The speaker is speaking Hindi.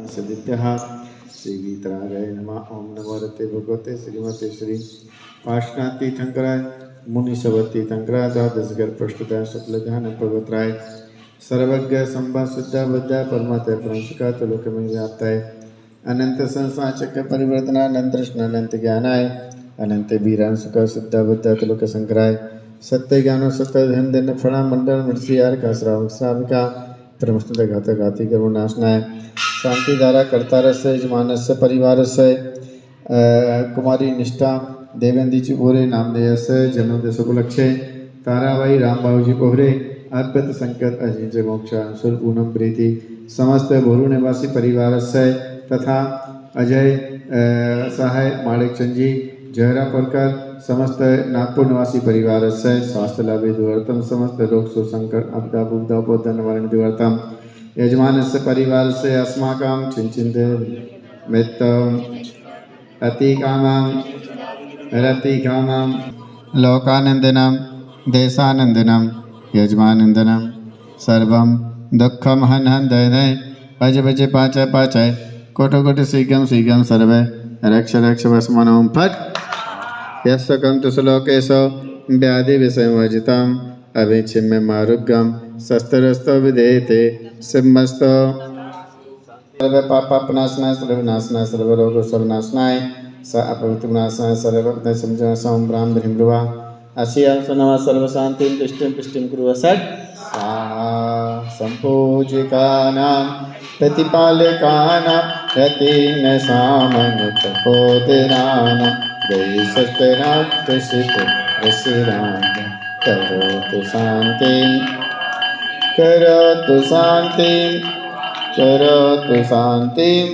सदिभ्यः श्रीगीतरागाय नमः। ओम नमो रते भगवते श्रीमते श्री पार्श्वनाथतीर्थंकराय मुनिशवतीर्थंकराय द्वादशगर पृष्ठदाय शुक्लध्यान भगवतराय सर्वज्ञ संभा शुद्ध बुद्ध परमात्मा परमशिका तो लोकमय व्याप्ताय अनंत संसार चक्र परिवर्तना अनंत कृष्ण अनंत ज्ञानाय अनंत वीरान सुख शुद्ध बुद्ध तो लोक संकराय सत्य ज्ञानो सत्य धन धन फणा मंडल मृषियार का श्रावक श्राविका परमस्तुत घात घाती कर्मनाशनाय शांति धारा कर्ता रस यजमानस परिवारस कुमारी निष्ठा देवेंद्र जी पोरे नामदेयस जन्मदेश उपलक्षे ताराबाई रामबाबूजी पोहरे अर्पित संकट अजिंक्य मोक्षा सुर पूनम प्रीति समस्त बोरू निवासी परिवार से तथा अजय सहाय माणिकचंद जी जयरा परकर समस्त नागपुर निवासी परिवार से स्वास्थ्य लाभ दुवर्तम समस्त रोग सुसंकट आपदा बुद्धा पोधन निवारण दुवर्तम यजमान से परिवार से अस्माकं चिंचित मित्तम रतिकामं लोकानंदनम देशानंदनम यजमानंदनम सर्वं दुःखम हन हन दय भज भज पाच पाचय कोटो कोटि शीघ्रं शीघ्रं सर्वे रक्ष रक्ष वस्मनों फट यस्कं तु श्लोकेशो व्याधि विषयवर्जितम् अविच्छिन्न मारुग्यम शस्त्रस्तो विधेयते सिंहस्तो सर्व पापनाशनाय सर्वनाशनाय सर्वरोग सर्वनाशनाय स अपवित्रनाशनाय सर्वभक्त समझन संभ्राम ब्रह्मवा असिया सनवा सर्व शांति पुष्टिं पुष्टिं कुरु सत् संपूजिकानां प्रतिपालकानां रतिन सामनुतपोदनानां दैशस्तनात्सित रसिराम करोतु शांतिं करोतु शांतिं